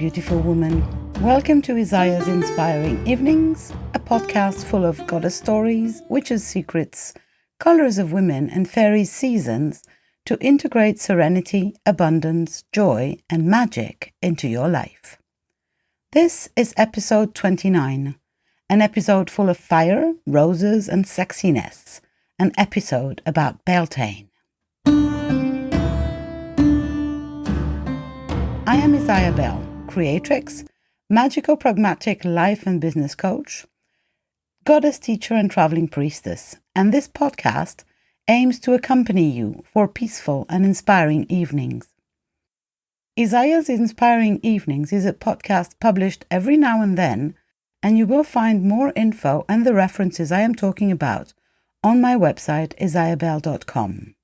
beautiful woman. Welcome to Isaya's Inspiring Evenings, a podcast full of goddess stories, witches' secrets, colors of women and fairies' seasons to integrate serenity, abundance, joy and magic into your life. This is episode 29, an episode full of fire, roses and sexiness, an episode about Beltane. I am IsayaBelle, Creatrix, magical pragmatic life and business coach, goddess teacher and traveling priestess, and this podcast aims to accompany you for peaceful and inspiring evenings. Isaya's Inspiring Evenings is a podcast published every now and then, and you will find more info and the references I am talking about on my website isayabelle.com.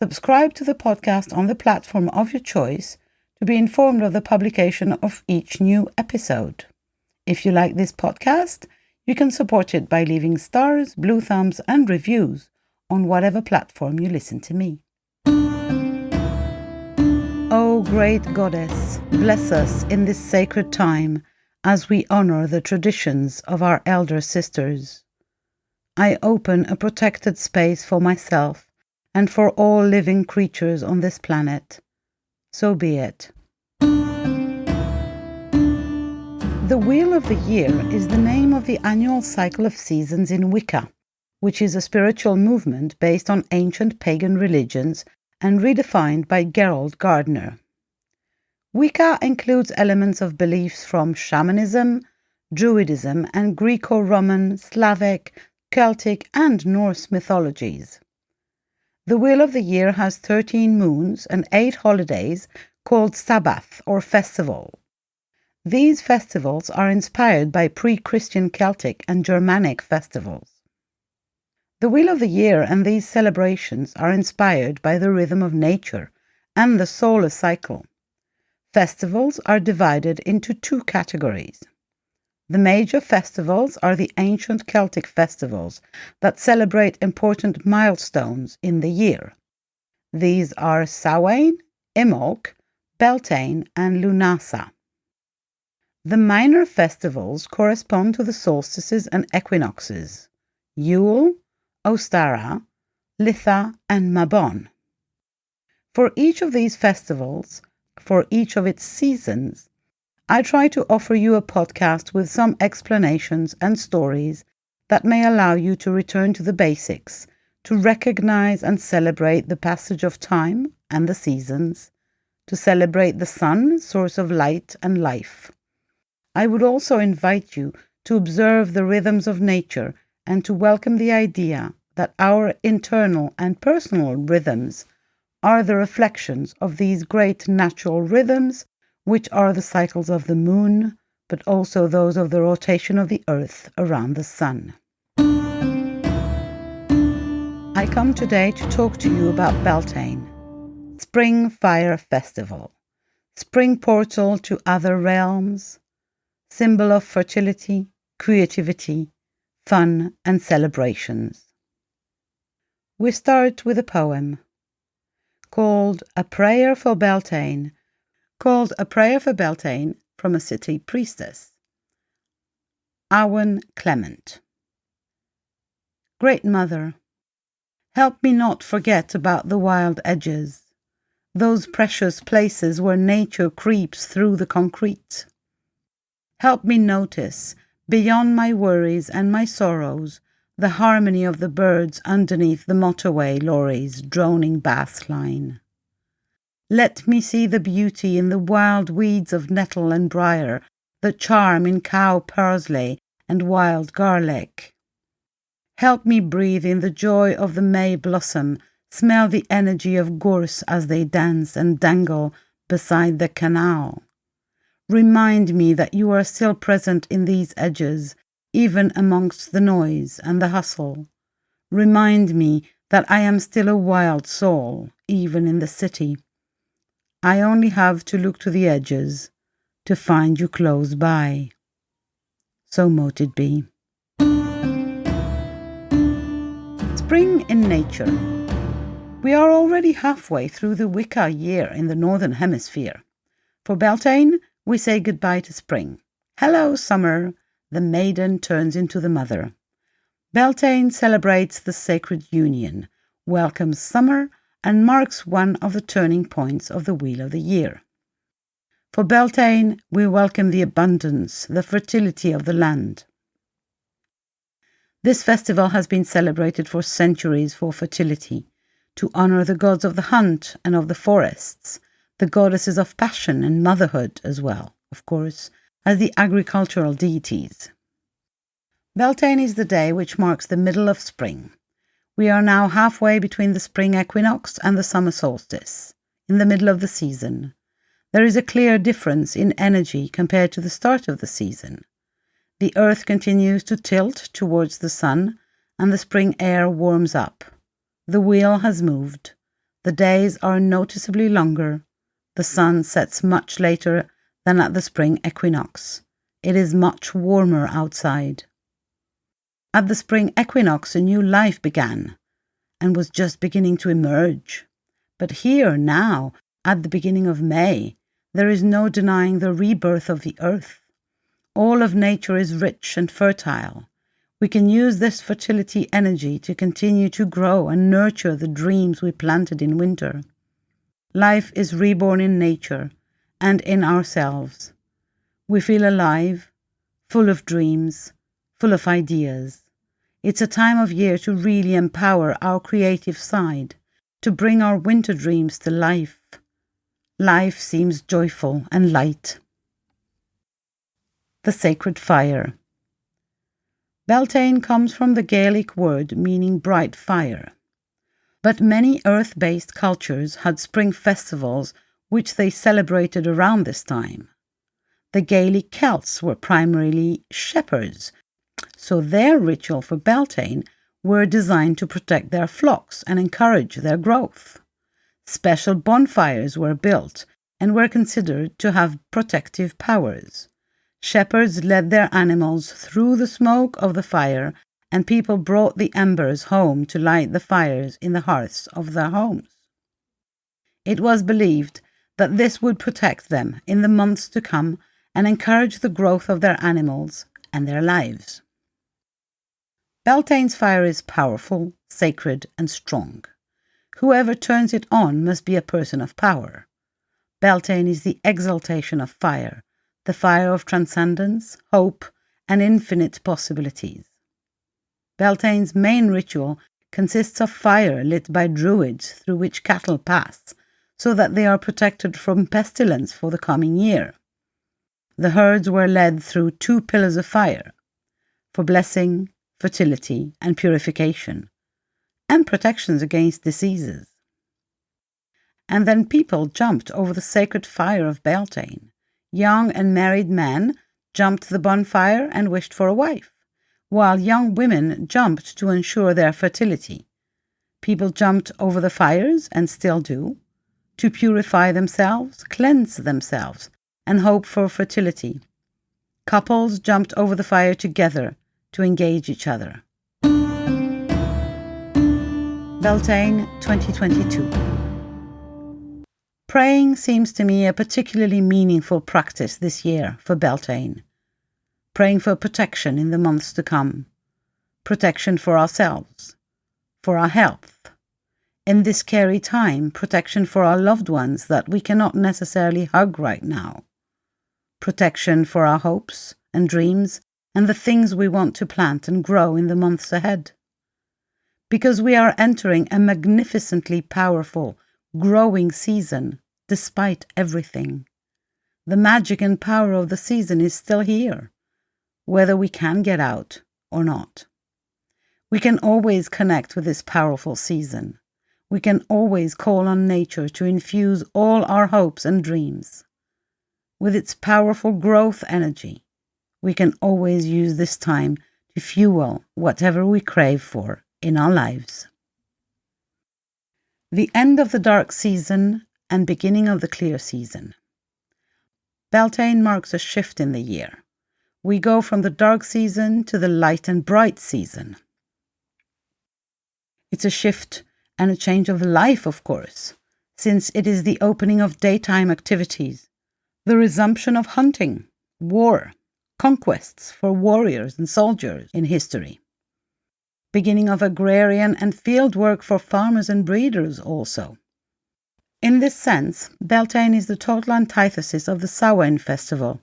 Subscribe to the podcast on the platform of your choice to be informed of the publication of each new episode. If you like this podcast, you can support it by leaving stars, blue thumbs, and reviews on whatever platform you listen to me. Oh, great goddess, bless us in this sacred time as we honor the traditions of our elder sisters. I open a protected space for myself and for all living creatures on this planet. So be it. The Wheel of the Year is the name of the annual cycle of seasons in Wicca, which is a spiritual movement based on ancient pagan religions and redefined by Gerald Gardner. Wicca includes elements of beliefs from shamanism, Druidism, and Greco-Roman, Slavic, Celtic, and Norse mythologies. The Wheel of the Year has 13 moons and 8 holidays called Sabbath or festival. These festivals are inspired by pre-Christian Celtic and Germanic festivals. The Wheel of the Year and these celebrations are inspired by the rhythm of nature and the solar cycle. Festivals are divided into 2 categories. The major festivals are the ancient Celtic festivals that celebrate important milestones in the year. These are Samhain, Imbolc, Beltane, and Lunasa. The minor festivals correspond to the solstices and equinoxes: Yule, Ostara, Litha, and Mabon. For each of these festivals, for each of its seasons, I try to offer you a podcast with some explanations and stories that may allow you to return to the basics, to recognize and celebrate the passage of time and the seasons, to celebrate the sun, source of light and life. I would also invite you to observe the rhythms of nature and to welcome the idea that our internal and personal rhythms are the reflections of these great natural rhythms, which are the cycles of the moon, but also those of the rotation of the earth around the sun. I come today to talk to you about Beltane, Spring Fire Festival, spring portal to other realms, symbol of fertility, creativity, fun and celebrations. We start with a poem called A Prayer for Beltane, from a city priestess. Owen Clement. Great Mother, help me not forget about the wild edges, those precious places where nature creeps through the concrete. Help me notice, beyond my worries and my sorrows, the harmony of the birds underneath the motorway lorries' droning bass line. Let me see the beauty in the wild weeds of nettle and briar, the charm in cow parsley and wild garlic. Help me breathe in the joy of the May blossom, smell the energy of gorse as they dance and dangle beside the canal. Remind me that you are still present in these edges, even amongst the noise and the hustle. Remind me that I am still a wild soul, even in the city. I only have to look to the edges to find you close by. So mote it be. Spring in nature. We are already halfway through the Wicca year in the Northern Hemisphere. For Beltane, we say goodbye to spring. Hello, summer! The maiden turns into the mother. Beltane celebrates the sacred union, welcomes summer, and marks one of the turning points of the Wheel of the Year. For Beltane, we welcome the abundance, the fertility of the land. This festival has been celebrated for centuries for fertility, to honor the gods of the hunt and of the forests, the goddesses of passion and motherhood as well, of course, as the agricultural deities. Beltane is the day which marks the middle of spring. We are now halfway between the spring equinox and the summer solstice, in the middle of the season. There is a clear difference in energy compared to the start of the season. The earth continues to tilt towards the sun, and the spring air warms up. The wheel has moved. The days are noticeably longer. The sun sets much later than at the spring equinox. It is much warmer outside. At the spring equinox, a new life began and was just beginning to emerge. But here, now, at the beginning of May, there is no denying the rebirth of the earth. All of nature is rich and fertile. We can use this fertility energy to continue to grow and nurture the dreams we planted in winter. Life is reborn in nature and in ourselves. We feel alive, full of dreams, full of ideas. It's a time of year to really empower our creative side, to bring our winter dreams to life. Life seems joyful and light. The sacred fire. Beltane comes from the Gaelic word meaning bright fire. But many earth-based cultures had spring festivals which they celebrated around this time. The Gaelic Celts were primarily shepherds, so their ritual for Beltane were designed to protect their flocks and encourage their growth. Special bonfires were built and were considered to have protective powers. Shepherds led their animals through the smoke of the fire, and people brought the embers home to light the fires in the hearths of their homes. It was believed that this would protect them in the months to come and encourage the growth of their animals and their lives. Beltane's fire is powerful, sacred, and strong. Whoever turns it on must be a person of power. Beltane is the exaltation of fire, the fire of transcendence, hope, and infinite possibilities. Beltane's main ritual consists of fire lit by druids through which cattle pass, so that they are protected from pestilence for the coming year. The herds were led through 2 pillars of fire, for blessing, fertility, and purification, and protections against diseases. And then people jumped over the sacred fire of Beltane. Young and married men jumped the bonfire and wished for a wife, while young women jumped to ensure their fertility. People jumped over the fires, and still do, to purify themselves, cleanse themselves, and hope for fertility. Couples jumped over the fire together to engage each other. Beltane 2022. Praying seems to me a particularly meaningful practice this year for Beltane. Praying for protection in the months to come. Protection for ourselves. For our health. In this scary time, protection for our loved ones that we cannot necessarily hug right now. Protection for our hopes and dreams and the things we want to plant and grow in the months ahead. Because we are entering a magnificently powerful, growing season, despite everything. The magic and power of the season is still here, whether we can get out or not. We can always connect with this powerful season. We can always call on nature to infuse all our hopes and dreams. With its powerful growth energy, we can always use this time to fuel whatever we crave for in our lives. The end of the dark season and beginning of the clear season. Beltane marks a shift in the year. We go from the dark season to the light and bright season. It's a shift and a change of life, of course, since it is the opening of daytime activities, the resumption of hunting, war, conquests for warriors and soldiers in history. Beginning of agrarian and field work for farmers and breeders also. In this sense, Beltane is the total antithesis of the Samhain festival.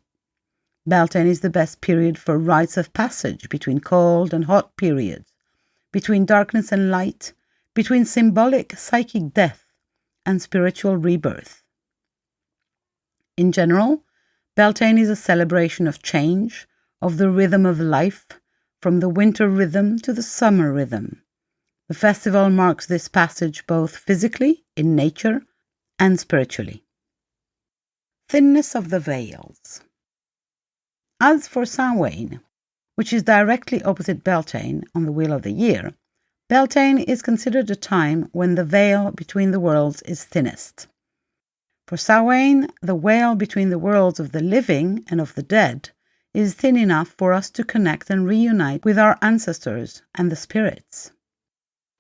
Beltane is the best period for rites of passage between cold and hot periods, between darkness and light, between symbolic psychic death and spiritual rebirth. In general, Beltane is a celebration of change, of the rhythm of life, from the winter rhythm to the summer rhythm. The festival marks this passage both physically, in nature, and spiritually. Thinness of the veils. As for Samhain, which is directly opposite Beltane on the wheel of the year, Beltane is considered a time when the veil between the worlds is thinnest. For Samhain, the veil between the worlds of the living and of the dead is thin enough for us to connect and reunite with our ancestors and the spirits.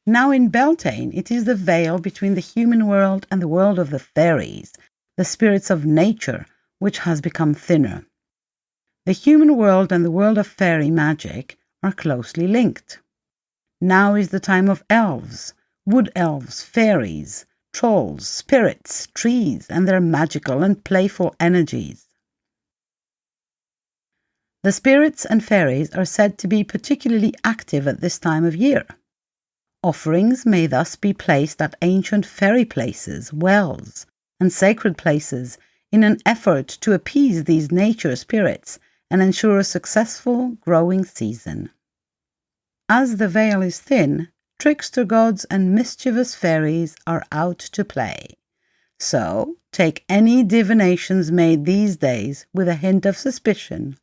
Now in Beltane, it is the veil between the human world and the world of the fairies, the spirits of nature, which has become thinner. The human world and the world of fairy magic are closely linked. Now is the time of elves, wood elves, fairies, trolls, spirits, trees, and their magical and playful energies. The spirits and fairies are said to be particularly active at this time of year. Offerings may thus be placed at ancient fairy places, wells, and sacred places in an effort to appease these nature spirits and ensure a successful growing season. As the veil is thin, trickster gods and mischievous fairies are out to play. So, take any divinations made these days with a hint of suspicion.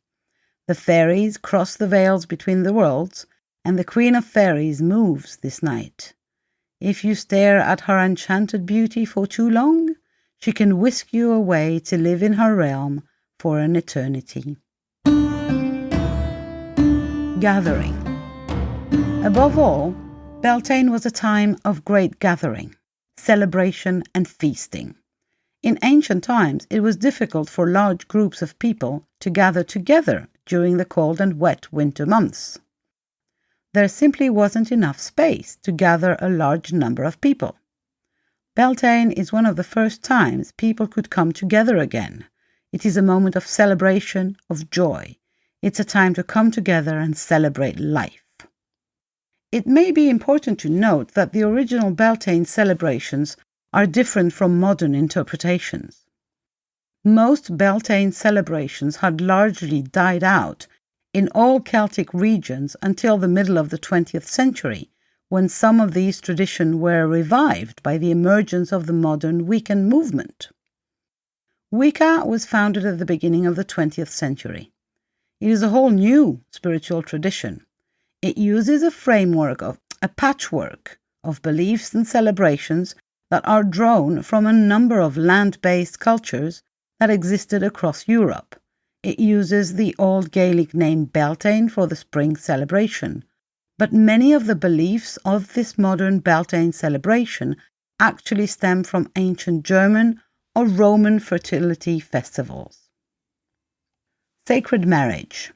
The fairies cross the veils between the worlds, and the Queen of Fairies moves this night. If you stare at her enchanted beauty for too long, she can whisk you away to live in her realm for an eternity. Gathering. Above all, Beltane was a time of great gathering, celebration and feasting. In ancient times, it was difficult for large groups of people to gather together during the cold and wet winter months. There simply wasn't enough space to gather a large number of people. Beltane is one of the first times people could come together again. It is a moment of celebration, of joy. It's a time to come together and celebrate life. It may be important to note that the original Beltane celebrations are different from modern interpretations. Most Beltane celebrations had largely died out in all Celtic regions until the middle of the 20th century, when some of these traditions were revived by the emergence of the modern Wiccan movement. Wicca was founded at the beginning of the 20th century. It is a whole new spiritual tradition. It uses a patchwork of beliefs and celebrations that are drawn from a number of land-based cultures that existed across Europe. It uses the old Gaelic name Beltane for the spring celebration, but many of the beliefs of this modern Beltane celebration actually stem from ancient German or Roman fertility festivals. Sacred marriage.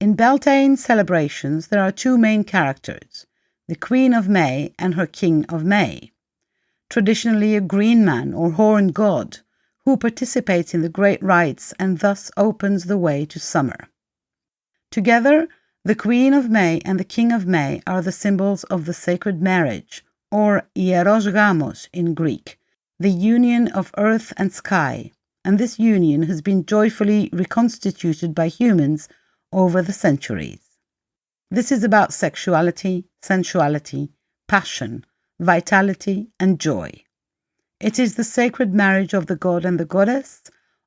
In Beltane celebrations, there are two main characters, the Queen of May and her King of May. Traditionally a green man or horned god who participates in the great rites and thus opens the way to summer. Together, the Queen of May and the King of May are the symbols of the sacred marriage, or ieros gamos in Greek, the union of earth and sky, and this union has been joyfully reconstituted by humans over the centuries. This is about sexuality, sensuality, passion, vitality, and joy. It is the sacred marriage of the god and the goddess,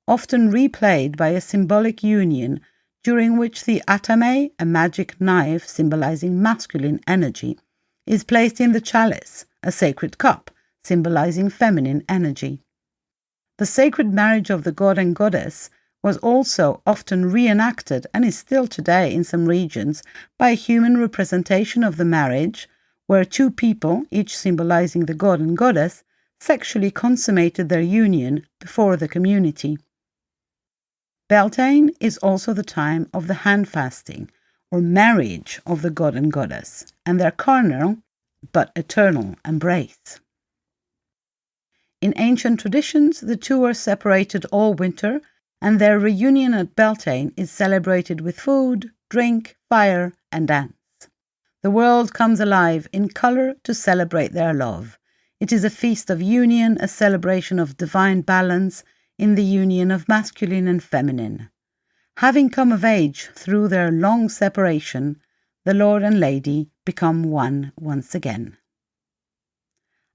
often replayed by a symbolic union during which the atame, a magic knife symbolizing masculine energy, is placed in the chalice, a sacred cup symbolizing feminine energy. The sacred marriage of the god and goddess was also often reenacted and is still today in some regions by a human representation of the marriage, where two people, each symbolizing the god and goddess, sexually consummated their union before the community. Beltane is also the time of the hand fasting, or marriage of the god and goddess, and their carnal but eternal embrace. In ancient traditions, the two are separated all winter, and their reunion at Beltane is celebrated with food, drink, fire, and dance. The world comes alive in color to celebrate their love. It is a feast of union, a celebration of divine balance in the union of masculine and feminine. Having come of age through their long separation, the Lord and Lady become one once again.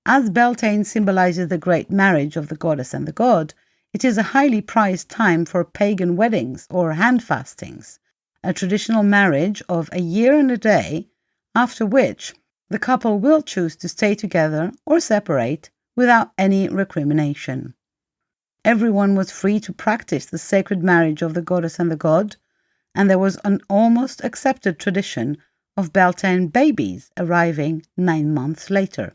As Beltane symbolizes the great marriage of the goddess and the god, it is a highly prized time for pagan weddings or hand fastings, a traditional marriage of a year and a day, after which the couple will choose to stay together or separate without any recrimination. Everyone was free to practice the sacred marriage of the goddess and the god, and there was an almost accepted tradition of Beltane babies arriving 9 months later.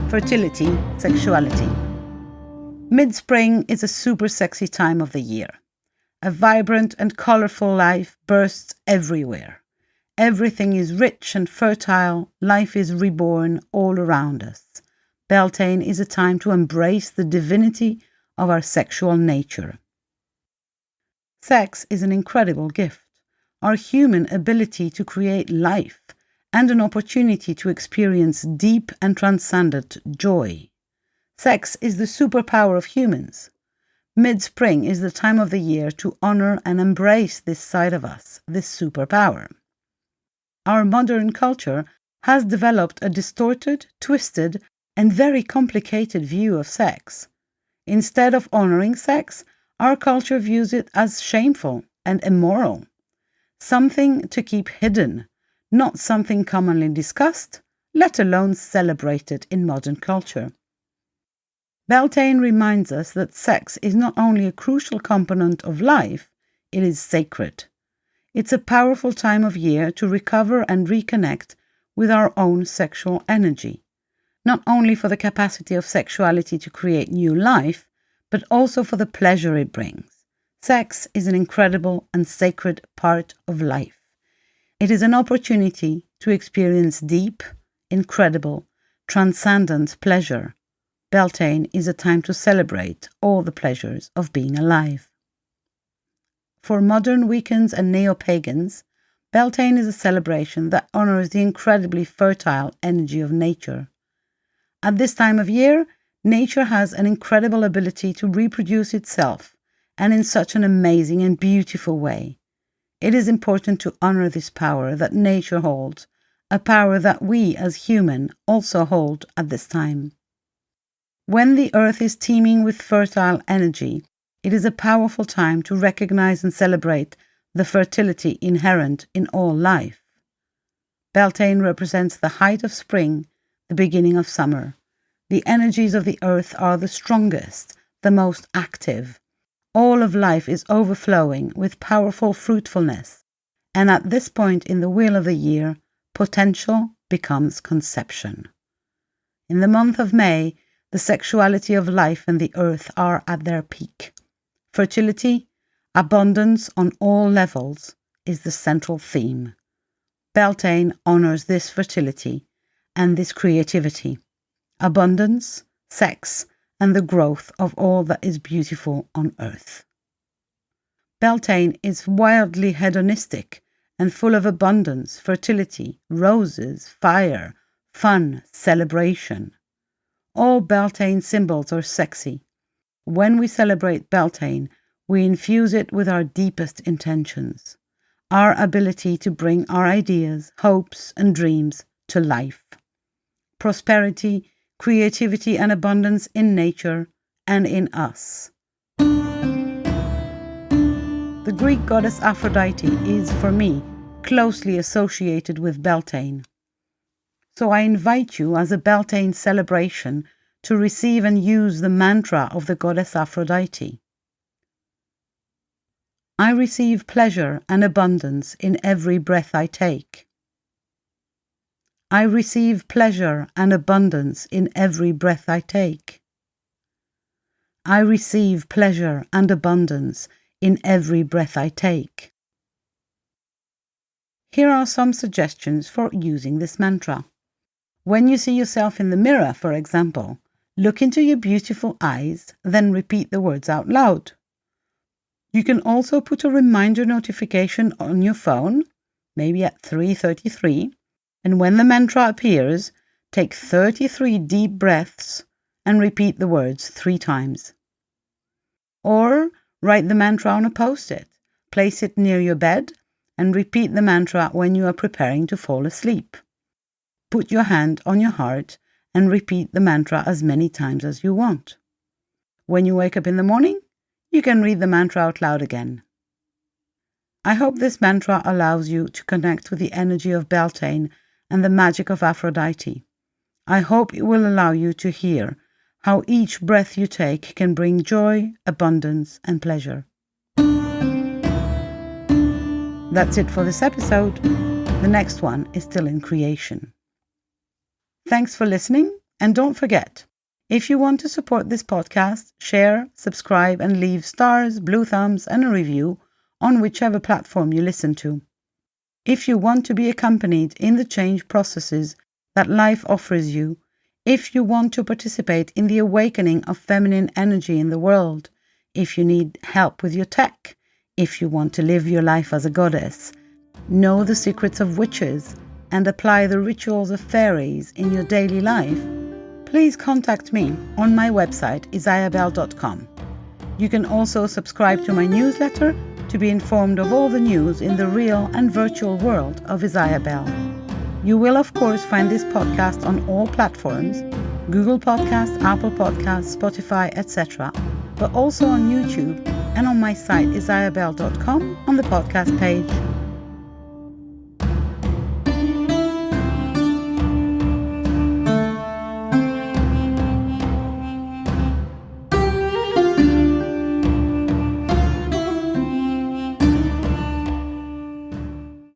Fertility, sexuality. Mid-spring is a super sexy time of the year. A vibrant and colorful life bursts everywhere. Everything is rich and fertile, life is reborn all around us. Beltane is a time to embrace the divinity of our sexual nature. Sex is an incredible gift, our human ability to create life, and an opportunity to experience deep and transcendent joy. Sex is the superpower of humans. Mid-spring is the time of the year to honor and embrace this side of us, this superpower. Our modern culture has developed a distorted, twisted, and very complicated view of sex. Instead of honoring sex, our culture views it as shameful and immoral, something to keep hidden, not something commonly discussed, let alone celebrated in modern culture. Beltane reminds us that sex is not only a crucial component of life, it is sacred. It's a powerful time of year to recover and reconnect with our own sexual energy, not only for the capacity of sexuality to create new life, but also for the pleasure it brings. Sex is an incredible and sacred part of life. It is an opportunity to experience deep, incredible, transcendent pleasure. Beltane is a time to celebrate all the pleasures of being alive. For modern Wiccans and neo-pagans, Beltane is a celebration that honors the incredibly fertile energy of nature. At this time of year, nature has an incredible ability to reproduce itself, and in such an amazing and beautiful way. It is important to honor this power that nature holds, a power that we as human also hold at this time. When the earth is teeming with fertile energy, it is a powerful time to recognize and celebrate the fertility inherent in all life. Beltane represents the height of spring, the beginning of summer. The energies of the earth are the strongest, the most active. All of life is overflowing with powerful fruitfulness, and at this point in the wheel of the year, potential becomes conception. In the month of May, the sexuality of life and the earth are at their peak. Fertility, abundance on all levels, is the central theme. Beltane honors this fertility and this creativity, abundance, sex, and the growth of all that is beautiful on earth. Beltane is wildly hedonistic and full of abundance, fertility, roses, fire, fun, celebration. All Beltane symbols are sexy. When we celebrate Beltane, we infuse it with our deepest intentions, our ability to bring our ideas, hopes, and dreams to life. Prosperity, creativity, and abundance in nature and in us. The Greek goddess Aphrodite is, for me, closely associated with Beltane. So I invite you as a Beltane celebration to receive and use the mantra of the goddess Aphrodite. I receive pleasure and abundance in every breath I take. I receive pleasure and abundance in every breath I take. I receive pleasure and abundance in every breath I take. Here are some suggestions for using this mantra. When you see yourself in the mirror, for example, look into your beautiful eyes, then repeat the words out loud. You can also put a reminder notification on your phone, maybe at 3:33, and when the mantra appears, take 33 deep breaths and repeat the words 3 times. Or write the mantra on a post-it, place it near your bed, and repeat the mantra when you are preparing to fall asleep. Put your hand on your heart and repeat the mantra as many times as you want. When you wake up in the morning, you can read the mantra out loud again. I hope this mantra allows you to connect with the energy of Beltane and the magic of Aphrodite. I hope it will allow you to hear how each breath you take can bring joy, abundance, and pleasure. That's it for this episode. The next one is still in creation. Thanks for listening, and don't forget, if you want to support this podcast, share, subscribe, and leave stars, blue thumbs, and a review on whichever platform you listen to. If you want to be accompanied in the change processes that life offers you, if you want to participate in the awakening of feminine energy in the world, if you need help with your tech, if you want to live your life as a goddess, know the secrets of witches, and apply the rituals of fairies in your daily life, please contact me on my website, isayaBelle.com. You can also subscribe to my newsletter to be informed of all the news in the real and virtual world of IsayaBelle. You will, of course, find this podcast on all platforms, Google Podcasts, Apple Podcasts, Spotify, etc., but also on YouTube and on my site, isayaBelle.com, on the podcast page.